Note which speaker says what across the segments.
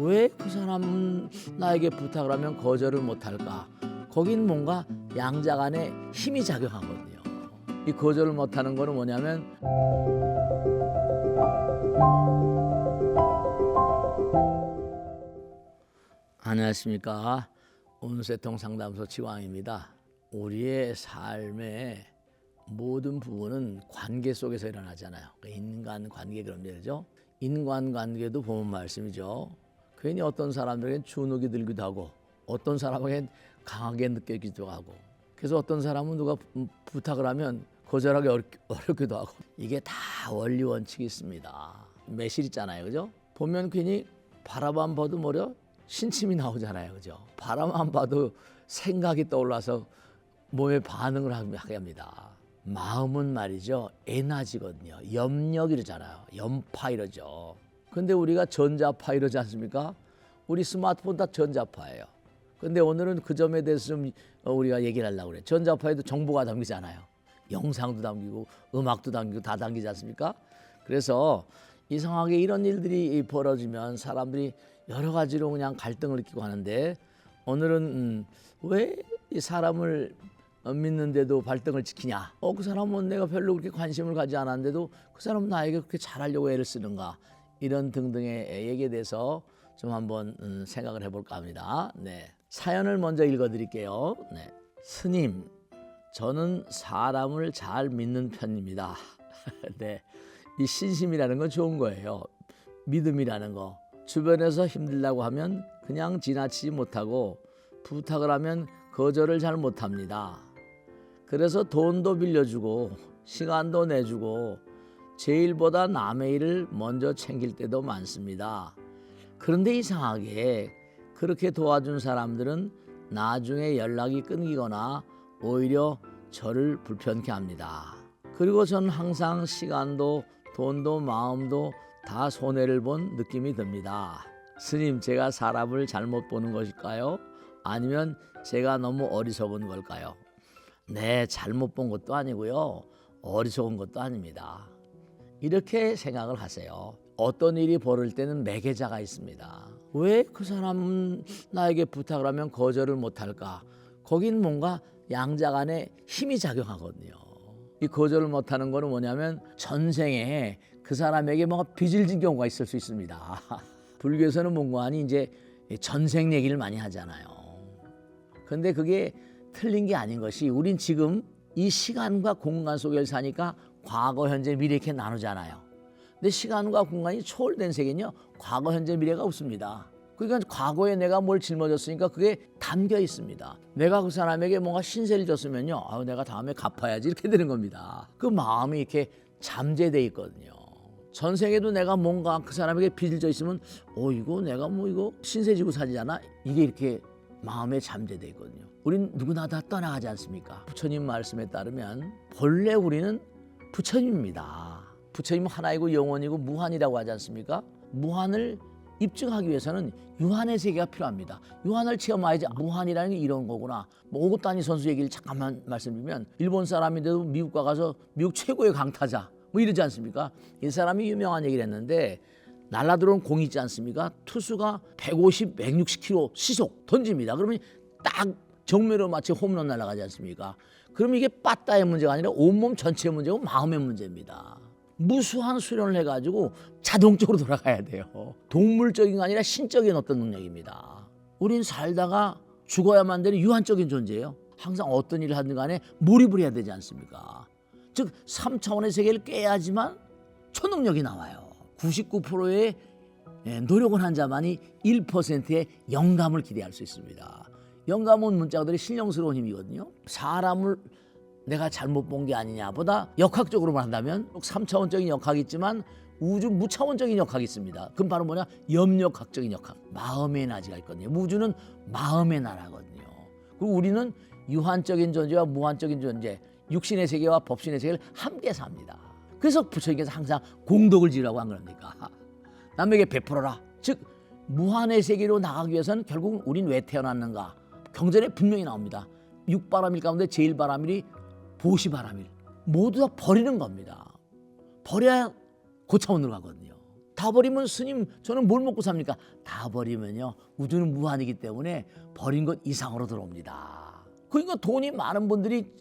Speaker 1: 왜 그 사람은 나에게 부탁을 하면 거절을 못할까? 거긴 뭔가 양자 간에 힘이 작용하거든요. 이 거절을 못하는 거는 뭐냐면 안녕하십니까. 운세통 상담소 지왕입니다. 우리의 삶의 모든 부분은 관계 속에서 일어나잖아요. 인간관계 그런 말이죠. 인간관계도 보면 말씀이죠. 괜히 어떤 사람들에겐 주눅이 들기도 하고 어떤 사람에겐 강하게 느껴지기도 하고 그래서 어떤 사람은 누가 부탁을 하면 거절하기 어렵기도 하고 이게 다 원리 원칙이 있습니다. 매실 있잖아요. 그죠? 보면 괜히 바라만 봐도 뭐려? 신침이 나오잖아요. 그죠? 바라만 봐도 생각이 떠올라서 몸에 반응을 하게 합니다. 마음은 말이죠. 에너지거든요. 염력 이러잖아요. 염파 이러죠. 근데 우리가 전자파 이러지 않습니까? 우리 스마트폰 다 전자파예요. 근데 오늘은 그 점에 대해서 좀 우리가 얘기를 하려고 그래요. 전자파에도 정보가 담기잖아요. 영상도 담기고 음악도 담기고 다 담기지 않습니까? 그래서 이상하게 이런 일들이 벌어지면 사람들이 여러 가지로 그냥 갈등을 느끼고 하는데 오늘은 왜 이 사람을 믿는데도 발등을 지키냐? 그 사람은 내가 별로 그렇게 관심을 가지 않았는데도 그 사람은 나에게 그렇게 잘하려고 애를 쓰는가? 이런 등등의 얘기에 대해서 좀 한번 생각을 해볼까 합니다. 네, 사연을 먼저 읽어드릴게요. 네, 스님, 저는 사람을 잘 믿는 편입니다. 네, 이 신심이라는 건 좋은 거예요. 믿음이라는 거. 주변에서 힘들다고 하면 그냥 지나치지 못하고 부탁을 하면 거절을 잘 못합니다. 그래서 돈도 빌려주고 시간도 내주고 제 일보다 남의 일을 먼저 챙길 때도 많습니다. 그런데 이상하게 그렇게 도와준 사람들은 나중에 연락이 끊기거나 오히려 저를 불편케 합니다. 그리고 저는 항상 시간도 돈도 마음도 다 손해를 본 느낌이 듭니다. 스님, 제가 사람을 잘못 보는 것일까요? 아니면 제가 너무 어리석은 걸까요? 네, 잘못 본 것도 아니고요. 어리석은 것도 아닙니다. 이렇게 생각을 하세요. 어떤 일이 벌어질 때는 매개자가 있습니다. 왜 그 사람은 나에게 부탁을 하면 거절을 못할까? 거긴 뭔가 양자 간에 힘이 작용하거든요. 이 거절을 못하는 거는 뭐냐면 전생에 그 사람에게 뭔가 빚을 진 경우가 있을 수 있습니다. 불교에서는 뭔가하니 이제 전생 얘기를 많이 하잖아요. 그런데 그게 틀린 게 아닌 것이 우린 지금 이 시간과 공간 속에 사니까 과거, 현재, 미래 이렇게 나누잖아요. 근데 시간과 공간이 초월된 세계는요. 과거, 현재, 미래가 없습니다. 그러니까 과거에 내가 뭘 짊어졌으니까 그게 담겨 있습니다. 내가 그 사람에게 뭔가 신세를 졌으면요. 내가 다음에 갚아야지 이렇게 되는 겁니다. 그 마음이 이렇게 잠재되어 있거든요. 전생에도 내가 뭔가 그 사람에게 빚을 져 있으면 이거 내가 이거 신세 지고 살잖아. 이게 이렇게 마음에 잠재되어 있거든요. 우린 누구나 다 떠나가지 않습니까? 부처님 말씀에 따르면 본래 우리는 부처님입니다. 부처님은 하나이고 영원이고 무한이라고 하지 않습니까? 무한을 입증하기 위해서는 유한의 세계가 필요합니다. 유한을 체험해야지 무한이라는 게 이런 거구나. 오고타니 선수 얘기를 잠깐만 말씀드리면 일본 사람인데도 미국 가서 미국 최고의 강타자 이러지 않습니까? 이 사람이 유명한 얘기를 했는데 날라 들어온 공 있지 않습니까? 투수가 150, 160km 시속 던집니다. 그러면 딱 정면으로 마치 홈런 날아가지 않습니까? 그럼 이게 빠따의 문제가 아니라 온몸 전체의 문제고 마음의 문제입니다. 무수한 수련을 해가지고 자동적으로 돌아가야 돼요. 동물적인 게 아니라 신적인 어떤 능력입니다. 우린 살다가 죽어야만 되는 유한적인 존재예요. 항상 어떤 일을 하든 간에 몰입을 해야 되지 않습니까? 즉 3차원의 세계를 깨야지만 초능력이 나와요. 99%의 노력을 한 자만이 1%의 영감을 기대할 수 있습니다. 영감은 문자들이 신령스러운 힘이거든요. 사람을 내가 잘못 본 게 아니냐보다 역학적으로만 한다면 3차원적인 역학이 있지만 우주 무차원적인 역학이 있습니다. 그건 바로 뭐냐? 염력학적인 역학. 마음의 에너지가 있거든요. 우주는 마음의 나라거든요. 그리고 우리는 유한적인 존재와 무한적인 존재, 육신의 세계와 법신의 세계를 함께 삽니다. 그래서 부처님께서 항상 공덕을 지으라고 한 겁니까? 남에게 베풀어라. 즉 무한의 세계로 나가기 위해서는 결국 우린 왜 태어났는가? 경전에 분명히 나옵니다. 육바람일 가운데 제일 바람일이 보시바람일. 모두 다 버리는 겁니다. 버려야 고차원으로 가거든요. 다 다 버리면 스님 저는 뭘 먹고 삽니까? 다 버리면요 우주는 무한이기 때문에 버린 것 이상으로 들어옵니다. 그러니까 돈이 많은 분들이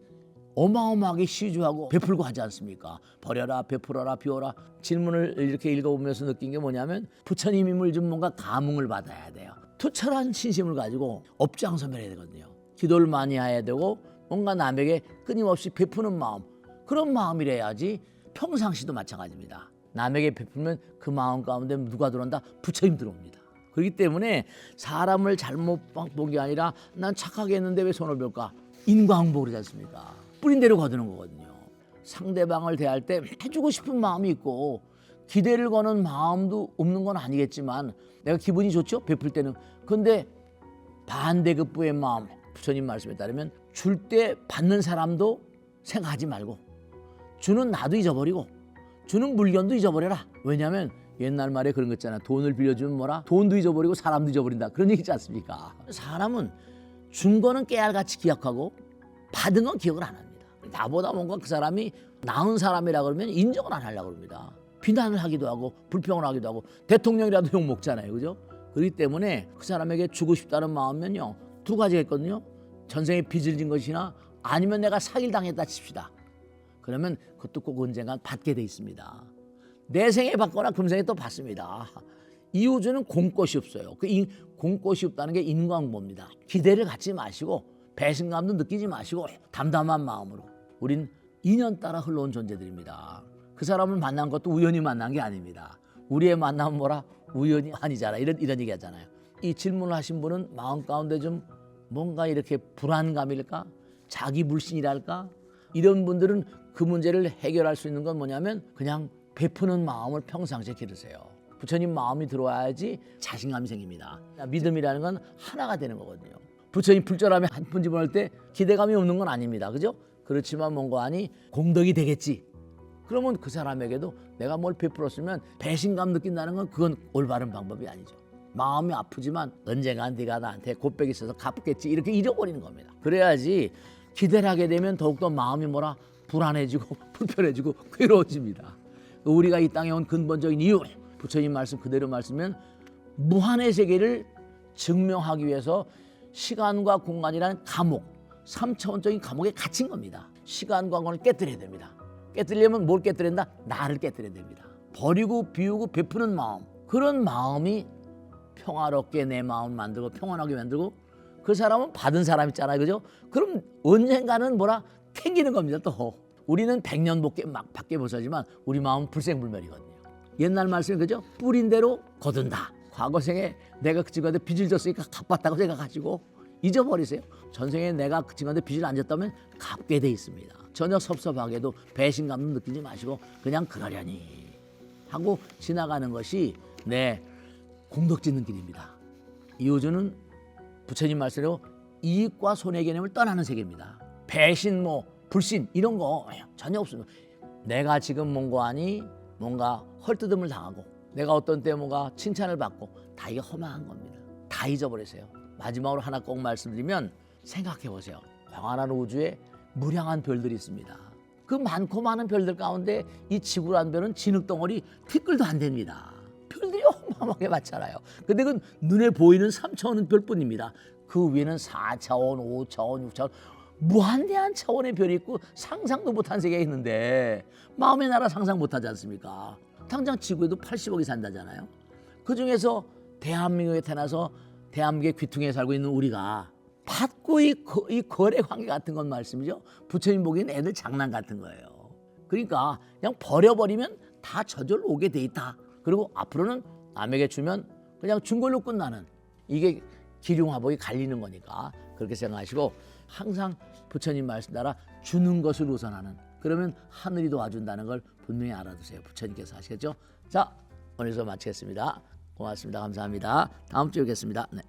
Speaker 1: 어마어마하게 시주하고 베풀고 하지 않습니까? 버려라 베풀어라 비워라. 질문을 이렇게 읽어보면서 느낀 게 뭐냐면 부처님 힘을 좀 뭔가 감흥을 받아야 돼요. 투철한 신심을 가지고 업장서면해야 되거든요. 기도를 많이 해야 되고 뭔가 남에게 끊임없이 베푸는 마음, 그런 마음이래야지. 평상시도 마찬가지입니다. 남에게 베풀면 그 마음 가운데 누가 들어온다? 부처님 들어옵니다. 그렇기 때문에 사람을 잘못 본 게 아니라 난 착하게 했는데 왜 손을 별까? 인과응보를 하지 않습니까? 뿌린 대로 거두는 거거든요. 상대방을 대할 때 해주고 싶은 마음이 있고 기대를 거는 마음도 없는 건 아니겠지만 내가 기분이 좋죠? 베풀 때는. 그런데 반대급부의 마음, 부처님 말씀에 따르면 줄 때 받는 사람도 생각하지 말고 주는 나도 잊어버리고 주는 물건도 잊어버려라. 왜냐하면 옛날 말에 그런 거 있잖아. 돈을 빌려주면 뭐라? 돈도 잊어버리고 사람도 잊어버린다. 그런 얘기 있지 않습니까? 사람은 준 거는 깨알같이 기억하고 받은 건 기억을 안 합니다. 나보다 뭔가 그 사람이 나은 사람이라 그러면 인정을 안 하려고 합니다. 비난을 하기도 하고 불평을 하기도 하고 대통령이라도 욕 먹잖아요. 그죠? 그렇기 때문에 그 사람에게 주고 싶다는 마음은요 두 가지가 있거든요. 전생에 빚을 진 것이나 아니면 내가 사기당했다 칩시다. 그러면 그것도 꼭 언젠간 받게 돼 있습니다. 내생에 받거나 금생에 또 받습니다. 이 우주는 공 것이 없어요. 그 공 것이 없다는 게 인과응보입니다. 기대를 갖지 마시고 배신감도 느끼지 마시고 담담한 마음으로. 우린 인연 따라 흘러온 존재들입니다. 그 사람을 만난 것도 우연히 만난 게 아닙니다. 우리의 만남은 뭐라? 우연이 아니잖아. 이런 얘기 하잖아요. 이 질문을 하신 분은 마음 가운데 좀 뭔가 이렇게 불안감일까? 자기 불신이랄까? 이런 분들은 그 문제를 해결할 수 있는 건 뭐냐면 그냥 베푸는 마음을 평상시에 기르세요. 부처님 마음이 들어와야지 자신감이 생깁니다. 믿음이라는 건 하나가 되는 거거든요. 부처님 불절함에 한 푼 집어넣을 때 기대감이 없는 건 아닙니다. 그죠? 그렇지만 뭔가 하니 공덕이 되겠지. 그러면 그 사람에게도 내가 뭘 베풀었으면 배신감 느낀다는 건 그건 올바른 방법이 아니죠. 마음이 아프지만 언젠간 네가 나한테 곱백이 있어서 갚겠지 이렇게 잃어버리는 겁니다. 그래야지 기대를 하게 되면 더욱더 마음이 뭐라? 불안해지고 불편해지고 괴로워집니다. 우리가 이 땅에 온 근본적인 이유, 부처님 말씀 그대로 말씀면 무한의 세계를 증명하기 위해서 시간과 공간이라는 감옥, 3차원적인 감옥에 갇힌 겁니다. 시간과 공간을 깨뜨려야 됩니다. 깨뜨리려면 뭘 깨뜨린다? 나를 깨뜨려야 됩니다. 버리고 비우고 베푸는 마음, 그런 마음이 평화롭게 내 마음을 만들고 평안하게 만들고 그 사람은 받은 사람 있잖아요. 그죠? 그럼 언젠가는 뭐라? 탱기는 겁니다. 또 우리는 100년 밖에 못 살지만 우리 마음은 불생불멸이거든요. 옛날 말씀이 그죠? 뿌린 대로 거둔다. 과거 생에 내가 그 친구한테 빚을 졌으니까 갚았다고 생각하시고 잊어버리세요. 전생에 내가 그 친구한테 빚을 안 졌다면 갚게 돼 있습니다. 전혀 섭섭하게도 배신감도 느끼지 마시고 그냥 그러려니 하고 지나가는 것이 내 공덕 짓는 길입니다. 이 우주는 부처님 말씀대로 이익과 손해 개념을 떠나는 세계입니다. 배신, 불신 이런 거 전혀 없습니다. 내가 지금 뭔가 헐뜯음을 당하고 내가 어떤 때 뭔가 칭찬을 받고 다 이게 허망한 겁니다. 다 잊어버리세요. 마지막으로 하나 꼭 말씀드리면 생각해 보세요. 광활한 우주에 무량한 별들이 있습니다. 그 많고 많은 별들 가운데 이 지구라는 별은 진흙덩어리 티끌도 안 됩니다. 별들이 어마어마하게 많잖아요. 근데 그 눈에 보이는 3차원은 별뿐입니다. 그 위에는 4차원, 5차원, 6차원 무한대한 차원의 별이 있고 상상도 못한 세계가 있는데 마음의 나라 상상 못하지 않습니까? 당장 지구에도 80억이 산다잖아요. 그중에서 대한민국에 태어나서 대한민국의 귀퉁이에 살고 있는 우리가 받고 이 거래 관계 같은 건 말씀이죠. 부처님 보기에는 애들 장난 같은 거예요. 그러니까 그냥 버려버리면 다 저절로 오게 돼 있다. 그리고 앞으로는 남에게 주면 그냥 준 걸로 끝나는 이게 기륭화복이 갈리는 거니까 그렇게 생각하시고 항상 부처님 말씀 따라 주는 것을 우선하는 그러면 하늘이 도와준다는 걸 분명히 알아두세요. 부처님께서 하시겠죠? 자, 오늘서 마치겠습니다. 고맙습니다. 감사합니다. 다음 주에 뵙겠습니다. 네.